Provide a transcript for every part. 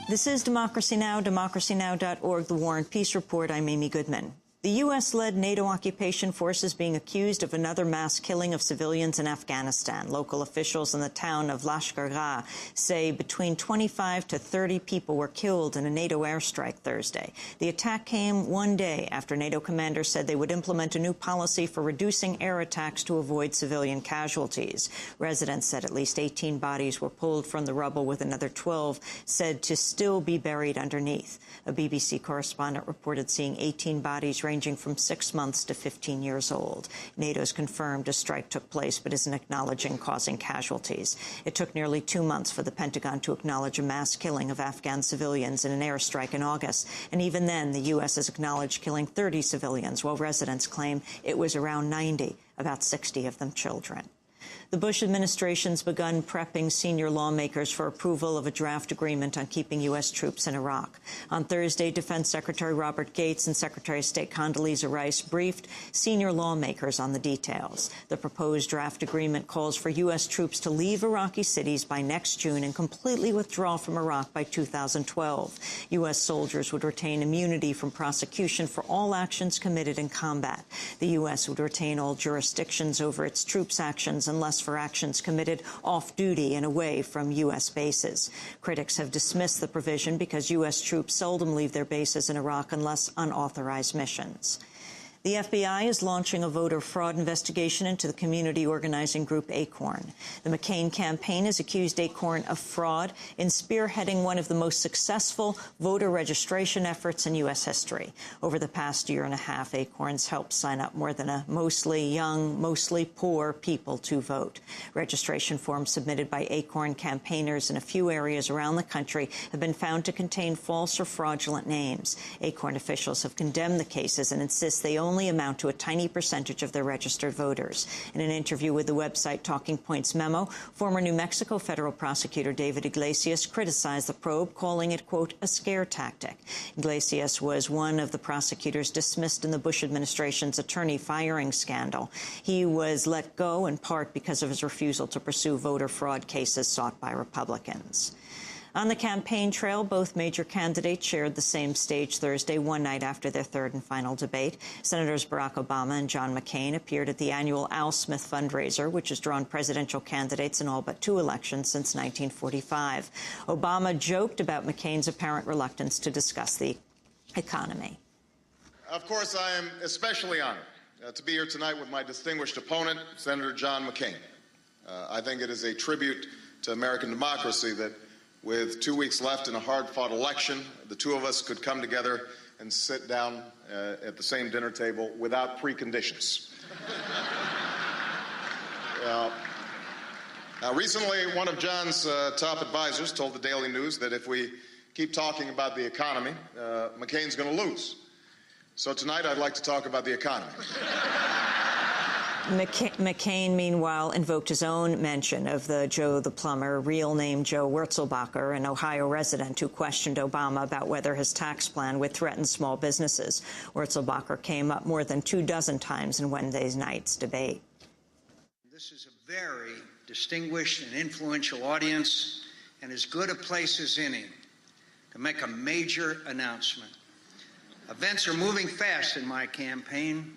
This is Democracy Now!, democracynow.org, The War and Peace Report. I'm Amy Goodman. The U.S.-led NATO occupation forces being accused of another mass killing of civilians in Afghanistan. Local officials in the town of Lashkar-Gah say between 25 to 30 people were killed in a NATO airstrike Thursday. The attack came one day after NATO commanders said they would implement a new policy for reducing air attacks to avoid civilian casualties. Residents said at least 18 bodies were pulled from the rubble, with another 12 said to still be buried underneath. A BBC correspondent reported seeing 18 bodies ranging from 6 months to 15 years old. NATO's confirmed a strike took place, but isn't acknowledging causing casualties. It took nearly 2 months for the Pentagon to acknowledge a mass killing of Afghan civilians in an airstrike in August. And even then, the U.S. has acknowledged killing 30 civilians, while residents claim it was around 90, about 60 of them children. The Bush administration's begun prepping senior lawmakers for approval of a draft agreement on keeping U.S. troops in Iraq. On Thursday, Defense Secretary Robert Gates and Secretary of State Condoleezza Rice briefed senior lawmakers on the details. The proposed draft agreement calls for U.S. troops to leave Iraqi cities by next June and completely withdraw from Iraq by 2012. U.S. soldiers would retain immunity from prosecution for all actions committed in combat. The U.S. would retain all jurisdictions over its troops' actions unless for actions committed off-duty and away from U.S. bases. Critics have dismissed the provision because U.S. troops seldom leave their bases in Iraq unless on authorized missions. The FBI is launching a voter fraud investigation into the community organizing group ACORN. The McCain campaign has accused ACORN of fraud in spearheading one of the most successful voter registration efforts in U.S. history. Over the past year and a half, ACORN's helped sign up more than a mostly young, mostly poor people to vote. Registration forms submitted by ACORN campaigners in a few areas around the country have been found to contain false or fraudulent names. ACORN officials have condemned the cases and insist they only amount to a tiny percentage of their registered voters. In an interview with the website Talking Points Memo, former New Mexico federal prosecutor David Iglesias criticized the probe, calling it, quote, a scare tactic. Iglesias was one of the prosecutors dismissed in the Bush administration's attorney firing scandal. He was let go in part because of his refusal to pursue voter fraud cases sought by Republicans. On the campaign trail, both major candidates shared the same stage Thursday, one night after their third and final debate. Senators Barack Obama and John McCain appeared at the annual Al Smith fundraiser, which has drawn presidential candidates in all but 2 elections since 1945. Obama joked about McCain's apparent reluctance to discuss the economy. Of course, I am especially honored to be here tonight with my distinguished opponent, Senator John McCain. I think it is a tribute to American democracy that with 2 weeks left in a hard-fought election, the two of us could come together and sit down at the same dinner table without preconditions. Now, recently, one of John's top advisors told the Daily News that if we keep talking about the economy, McCain's going to lose. So tonight, I'd like to talk about the economy. McCain, meanwhile, invoked his own mention of the Joe the Plumber, real name Joe Wurzelbacher, an Ohio resident who questioned Obama about whether his tax plan would threaten small businesses. Wurzelbacher came up more than 24 times in Wednesday night's debate. This is a very distinguished and influential audience, and as good a place as any to make a major announcement. Events are moving fast in my campaign.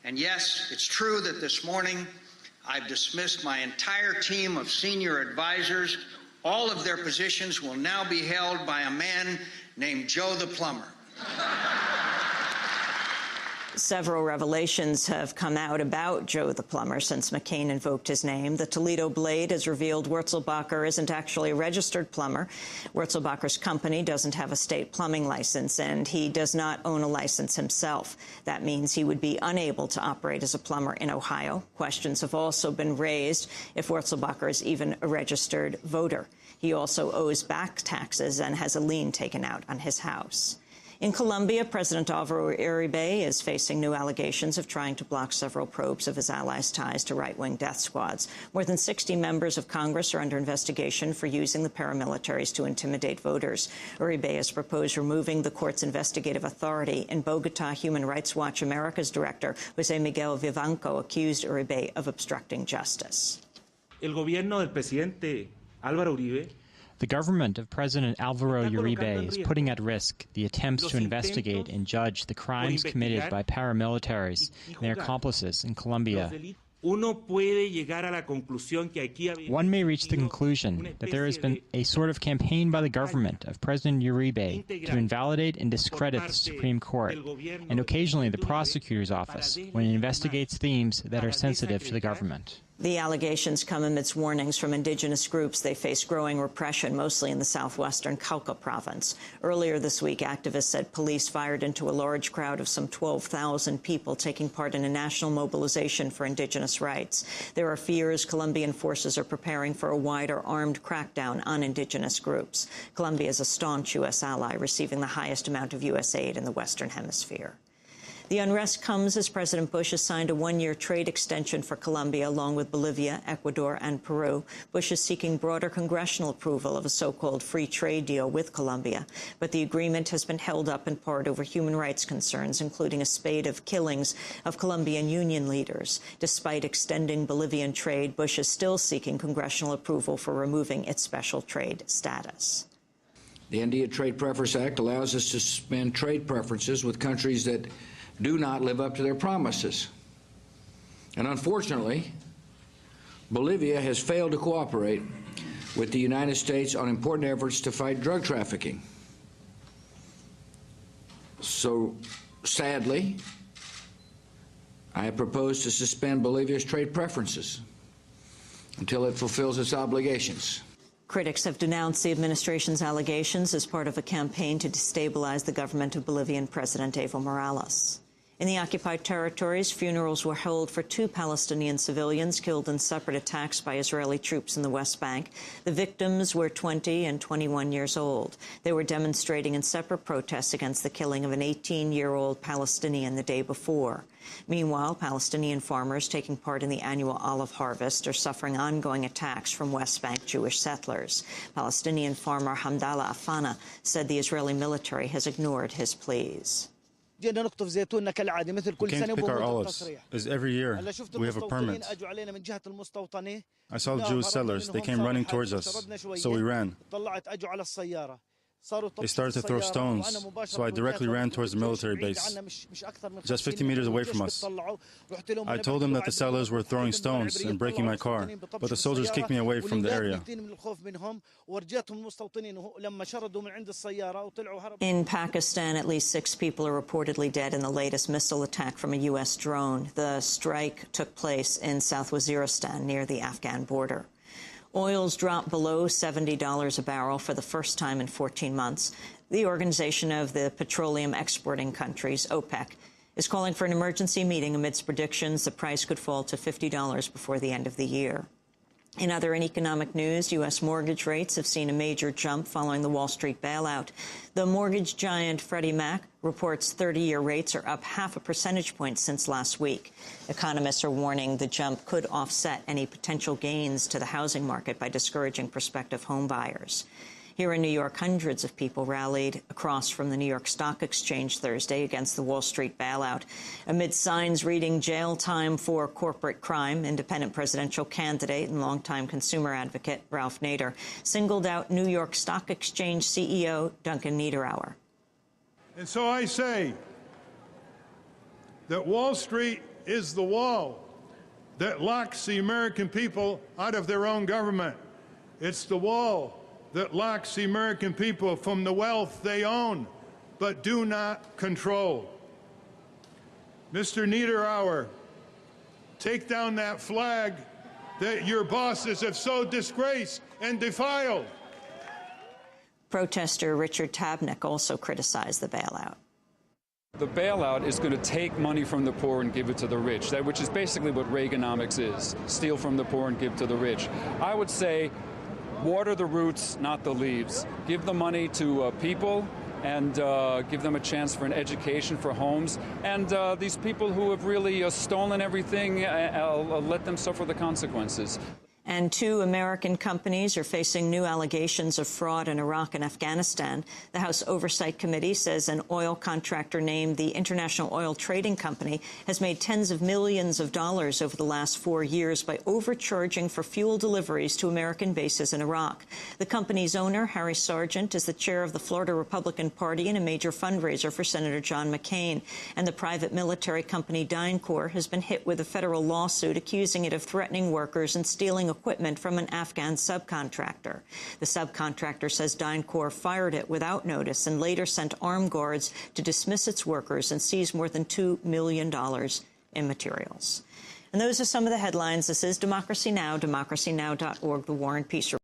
And yes, it's true that this morning I've dismissed my entire team of senior advisors. All of their positions will now be held by a man named Joe the Plumber. Several revelations have come out about Joe the Plumber since McCain invoked his name. The Toledo Blade has revealed Wurzelbacher isn't actually a registered plumber. Wurzelbacher's company doesn't have a state plumbing license, and he does not own a license himself. That means he would be unable to operate as a plumber in Ohio. Questions have also been raised if Wurzelbacher is even a registered voter. He also owes back taxes and has a lien taken out on his house. In Colombia, President Alvaro Uribe is facing new allegations of trying to block several probes of his allies' ties to right-wing death squads. More than 60 members of Congress are under investigation for using the paramilitaries to intimidate voters. Uribe has proposed removing the court's investigative authority. In Bogotá, Human Rights Watch America's director, José Miguel Vivanco, accused Uribe of obstructing justice. El gobierno del presidente Álvaro Uribe. The government of President Alvaro Uribe is putting at risk the attempts to investigate and judge the crimes committed by paramilitaries and their accomplices in Colombia. One may reach the conclusion that there has been a sort of campaign by the government of President Uribe to invalidate and discredit the Supreme Court, and occasionally the prosecutor's office, when it investigates themes that are sensitive to the government. The allegations come amidst warnings from indigenous groups they face growing repression, mostly in the southwestern Cauca province. Earlier this week, activists said police fired into a large crowd of some 12,000 people taking part in a national mobilization for indigenous rights. There are fears Colombian forces are preparing for a wider armed crackdown on indigenous groups. Colombia is a staunch U.S. ally, receiving the highest amount of U.S. aid in the Western Hemisphere. The unrest comes as President Bush has signed a one-year trade extension for Colombia, along with Bolivia, Ecuador, and Peru. Bush is seeking broader congressional approval of a so-called free trade deal with Colombia. But the agreement has been held up in part over human rights concerns, including a spate of killings of Colombian union leaders. Despite extending Bolivian trade, Bush is still seeking congressional approval for removing its special trade status. The Andean Trade Preference Act allows us to suspend trade preferences with countries that do not live up to their promises. And unfortunately, Bolivia has failed to cooperate with the United States on important efforts to fight drug trafficking. So, sadly, I have proposed to suspend Bolivia's trade preferences until it fulfills its obligations. Critics have denounced the administration's allegations as part of a campaign to destabilize the government of Bolivian President Evo Morales. In the occupied territories, funerals were held for 2 Palestinian civilians killed in separate attacks by Israeli troops in the West Bank. The victims were 20 and 21 years old. They were demonstrating in separate protests against the killing of an 18-year-old Palestinian the day before. Meanwhile, Palestinian farmers taking part in the annual olive harvest are suffering ongoing attacks from West Bank Jewish settlers. Palestinian farmer Hamdallah Afana said the Israeli military has ignored his pleas. We came to pick our olives, as every year we have a permit. I saw the Jewish settlers. They came running towards us, so we ran. They started to throw stones, so I directly ran towards the military base, just 50 meters away from us. I told them that the settlers were throwing stones and breaking my car, but the soldiers kicked me away from the area. In Pakistan, at least 6 people are reportedly dead in the latest missile attack from a U.S. drone. The strike took place in South Waziristan, near the Afghan border. Oil's dropped below $70 a barrel for the first time in 14 months. The Organization of the Petroleum Exporting Countries, OPEC, is calling for an emergency meeting amidst predictions the price could fall to $50 before the end of the year. In other economic news, U.S. mortgage rates have seen a major jump following the Wall Street bailout. The mortgage giant Freddie Mac reports 30-year rates are up 0.5 percentage point since last week. Economists are warning the jump could offset any potential gains to the housing market by discouraging prospective home buyers. Here in New York, hundreds of people rallied across from the New York Stock Exchange Thursday against the Wall Street bailout. Amid signs reading jail time for corporate crime, independent presidential candidate and longtime consumer advocate Ralph Nader singled out New York Stock Exchange CEO Duncan Niederauer. And so I say that Wall Street is the wall that locks the American people out of their own government. It's the wall that locks the American people from the wealth they own but do not control. Mr. Niederauer, take down that flag that your bosses have so disgraced and defiled. Protester Richard Tabnick also criticized the bailout. The bailout is going to take money from the poor and give it to the rich, which is basically what Reaganomics is, steal from the poor and give to the rich. I would say water the roots, not the leaves. Give the money to people and give them a chance for an education, for homes. And these people who have really stolen everything, let them suffer the consequences. And 2 American companies are facing new allegations of fraud in Iraq and Afghanistan. The House Oversight Committee says an oil contractor named the International Oil Trading Company has made tens of millions of dollars over the last 4 years by overcharging for fuel deliveries to American bases in Iraq. The company's owner, Harry Sargent, is the chair of the Florida Republican Party and a major fundraiser for Senator John McCain. And the private military company DynCorp has been hit with a federal lawsuit accusing it of threatening workers and stealing equipment from an Afghan subcontractor. The subcontractor says DynCorp fired it without notice and later sent armed guards to dismiss its workers and seize more than $2 million in materials. And those are some of the headlines. This is Democracy Now!, democracynow.org, The War and Peace Report.